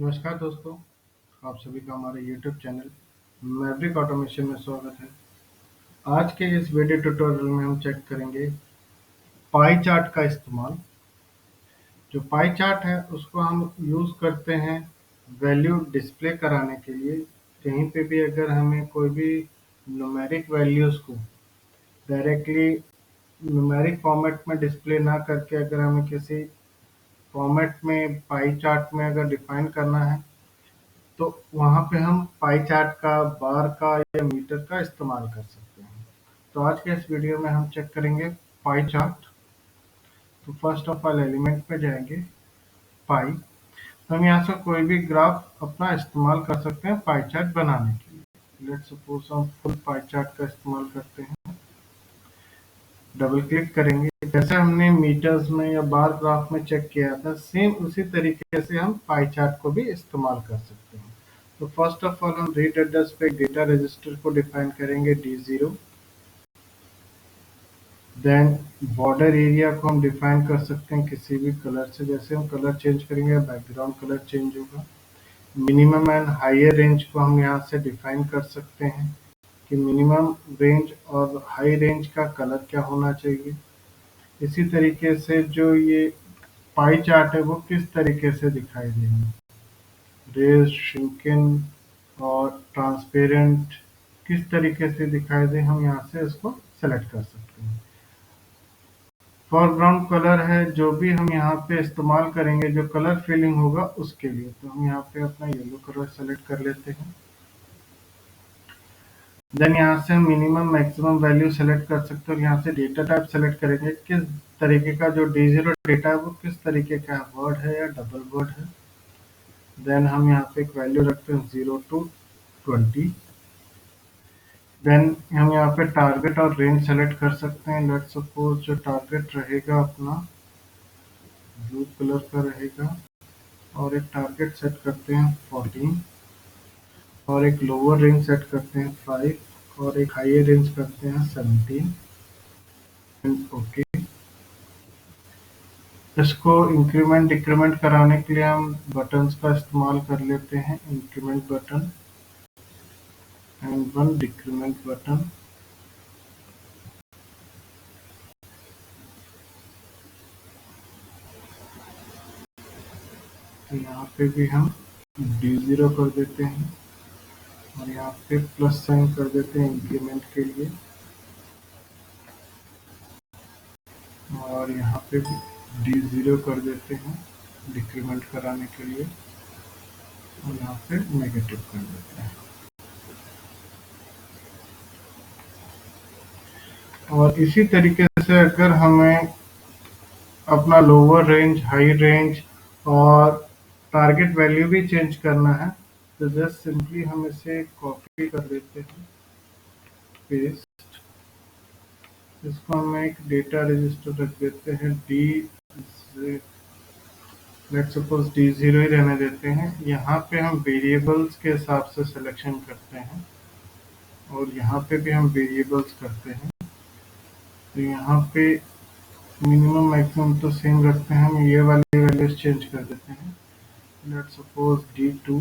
नमस्कार दोस्तों, आप सभी का हमारे YouTube चैनल मैवरिक ऑटोमेशन में स्वागत है। आज के इस वीडियो ट्यूटोरियल में हम चेक करेंगे पाई चार्ट का इस्तेमाल। जो पाई चार्ट है उसको हम यूज़ करते हैं वैल्यू डिस्प्ले कराने के लिए। कहीं पे भी अगर हमें कोई भी न्यूमेरिक वैल्यूज़ को डायरेक्टली न्यूमेरिक फॉर्मेट में डिस्प्ले ना करके अगर हमें किसी फॉर्मेट में पाई चार्ट में अगर डिफाइन करना है तो वहाँ पे हम पाई चार्ट का, बार का या मीटर का इस्तेमाल कर सकते हैं। तो आज के इस वीडियो में हम चेक करेंगे पाई चार्ट। तो फर्स्ट ऑफ ऑल एलिमेंट पे जाएंगे, पाई। तो हम यहाँ से कोई भी ग्राफ अपना इस्तेमाल कर सकते हैं पाई चार्ट बनाने के लिए। लेट्स सपोज हम फुल पाई चार्ट का इस्तेमाल करते हैं। डबल क्लिक करेंगे, जैसे हमने मीटर्स में या बार ग्राफ में चेक किया था, सेम उसी तरीके से हम पाई चार्ट को भी इस्तेमाल कर सकते हैं। तो फर्स्ट ऑफ ऑल हम रीड एड्रेस पे डेटा रजिस्टर को डिफाइन करेंगे D0। देन बॉर्डर एरिया को हम डिफाइन कर सकते हैं किसी भी कलर से। जैसे हम कलर चेंज करेंगे बैकग्राउंड कलर चेंज होगा। मिनिमम एंड हायर रेंज को हम यहाँ से डिफाइन कर सकते हैं कि मिनिमम रेंज और हाई रेंज का कलर क्या होना चाहिए। इसी तरीके से जो ये पाई चार्ट है वो किस तरीके से दिखाई देंगे, रेज, श्रिंकन और ट्रांसपेरेंट किस तरीके से दिखाई दे, हम यहाँ से इसको सेलेक्ट कर सकते हैं। फोरग्राउंड कलर है जो भी हम यहाँ पे इस्तेमाल करेंगे, जो कलर फिलिंग होगा उसके लिए। तो हम यहाँ पे अपना येलो कलर सेलेक्ट कर लेते हैं। देन यहाँ से हम मिनिमम मैक्सिमम वैल्यू सेलेक्ट कर सकते हैं और यहाँ से डेटा टाइप सेलेक्ट करेंगे किस तरीके का जो D0 डेटा है वो किस तरीके का है, वर्ड है या डबल वर्ड है। देन हम यहाँ पे एक वैल्यू रखते हैं 0 to 20। देन हम यहाँ पे टारगेट और रेंज सेलेक्ट कर सकते हैं। लेट्स सपोज जो टारगेट रहेगा अपना ब्लू कलर का रहेगा और एक टारगेट सेट करते हैं 14 और एक लोअर रेंज सेट करते हैं 5 और एक हायर रेंज करते हैं 17 एंड ओके। इसको इंक्रीमेंट डिक्रीमेंट कराने के लिए हम बटन्स का इस्तेमाल कर लेते हैं, increment button and one decrement button. तो यहाँ पे भी हम D0 कर देते हैं और यहाँ पे प्लस साइन कर देते हैं इंक्रीमेंट के लिए और यहाँ पे भी D0 कर देते हैं डिक्रीमेंट कराने के लिए और यहाँ पे नेगेटिव कर देते हैं। और इसी तरीके से अगर हमें अपना लोअर रेंज, हाई रेंज और टारगेट वैल्यू भी चेंज करना है तो जस्ट सिंपली हम इसे कॉपी कर देते हैं, पेस्ट। इसको हम एक डेटा रजिस्टर रख देते हैं लेट्स सपोज D0 ही रहने देते हैं। यहाँ पे हम वेरिएबल्स के हिसाब से सिलेक्शन करते हैं और यहाँ पे भी हम वेरिएबल्स करते हैं। तो यहाँ पे मिनिमम मैक्सिमम तो सेम रखते हैं, हम ये वाली वैल्यूज चेंज कर देते हैं। Let's suppose D2,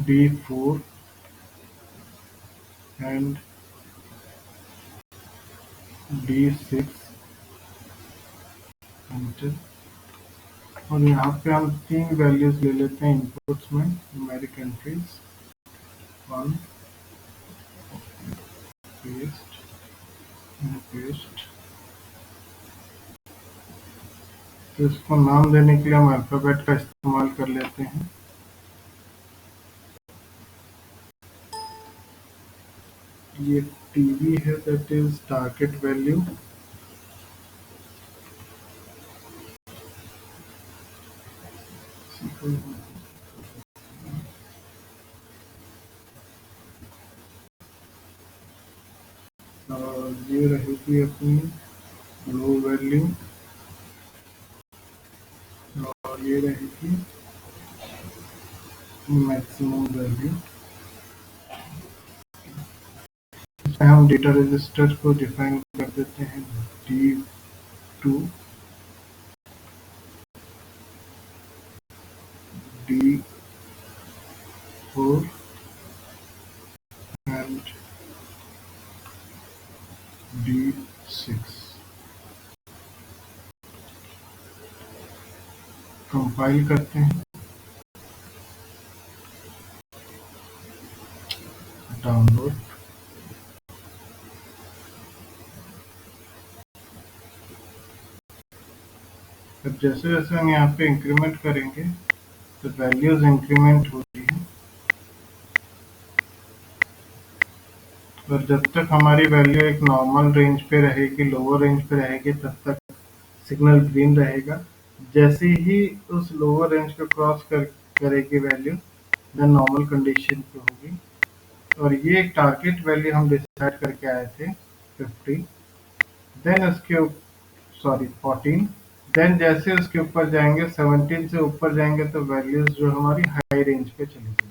D4 and D6 enter. और यहाँ पे हम तीन वैल्यूज ले लेते हैं इनपुट्स में, numeric entries, one, paste and paste. तो इसको नाम देने के लिए हम अल्फाबेट का इस्तेमाल कर लेते हैं। ये टीवी है, दैट इज टारगेट वैल्यू। और ये रहेगी अपनी लो वैल्यू और ये रहेगी मैक्सिमम वैल्यू। हम डेटा रजिस्टर को डिफाइन कर देते हैं D2 6 कंपाइल करते हैं, डाउनलोड। अब जैसे जैसे हम यहाँ पे इंक्रीमेंट करेंगे तो वैल्यूज इंक्रीमेंट होती हैं, और जब तक हमारी वैल्यू एक नॉर्मल रेंज पे रहेगी, लोअर रेंज पे रहेगी, तब तक सिग्नल ग्रीन रहेगा। जैसे ही उस लोअर रेंज को क्रॉस करेगी वैल्यू, देन नॉर्मल कंडीशन पे होगी। और ये एक टारगेट वैल्यू हम डिसाइड करके आए थे 50, देन उसके सॉरी 14, देन जैसे उसके ऊपर जाएंगे 17 से ऊपर जाएंगे तो वैल्यूज जो हमारी हाई रेंज पे चली जाएंगी।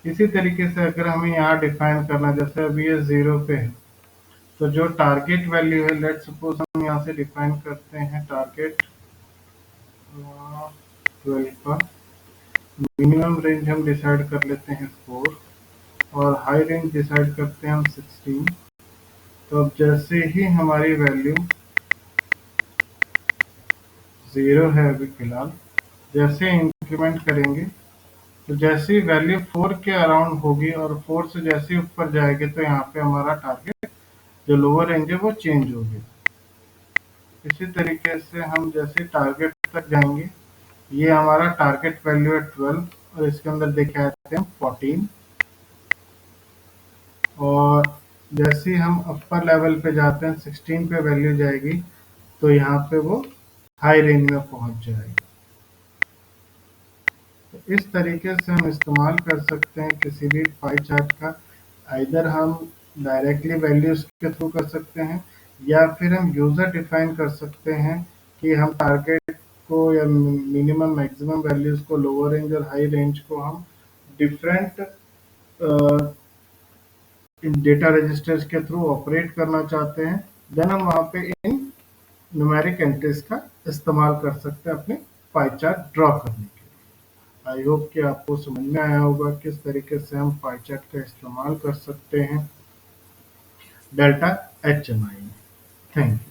इसी तरीके से अगर हमें यहाँ डिफाइन करना, जैसे अभी ये 0 पे है, तो जो टारगेट वैल्यू है, लेट सपोज हम यहाँ से डिफाइन करते हैं टारगेट 12 का, मिनिमम रेंज हम डिसाइड कर लेते हैं 4, और हाई रेंज डिसाइड करते हैं हम 16। तो अब जैसे ही हमारी वैल्यू 0 है अभी फिलहाल, जैसे इंक्रीमेंट करेंगे तो जैसे ही वैल्यू 4 के अराउंड होगी और 4 से जैसे ही ऊपर जाएगी तो यहाँ पे हमारा टारगेट जो लोअर रेंज है वो चेंज होगी। इसी तरीके से हम जैसे टारगेट तक जाएंगे, ये हमारा टारगेट वैल्यू है 12, और इसके अंदर देखे आते हैं 14, और जैसे ही हम अपर लेवल पे जाते हैं 16 पे वैल्यू जाएगी तो यहाँ पे वो हाई रेंज में पहुंच जाएगी। तो इस तरीके से हम इस्तेमाल कर सकते हैं किसी भी पाई चार्ट का। आइदर हम डायरेक्टली वैल्यूज के थ्रू कर सकते हैं, या फिर हम यूज़र डिफाइन कर सकते हैं कि हम टारगेट को या मिनिमम मैक्सिमम वैल्यूज को, लोअर रेंज और हाई रेंज को हम डिफरेंट डेटा रजिस्टर्स के थ्रू ऑपरेट करना चाहते हैं। देन हम वहाँ पे इन न्यूमेरिक एंट्रीज का इस्तेमाल कर सकते हैं अपने पाई चार्ट ड्रॉ करने के लिए। आई होप कि आपको समझ में आया होगा किस तरीके से हम पाई चार्ट का इस्तेमाल कर सकते हैं डेल्टा HMI में। Thank you.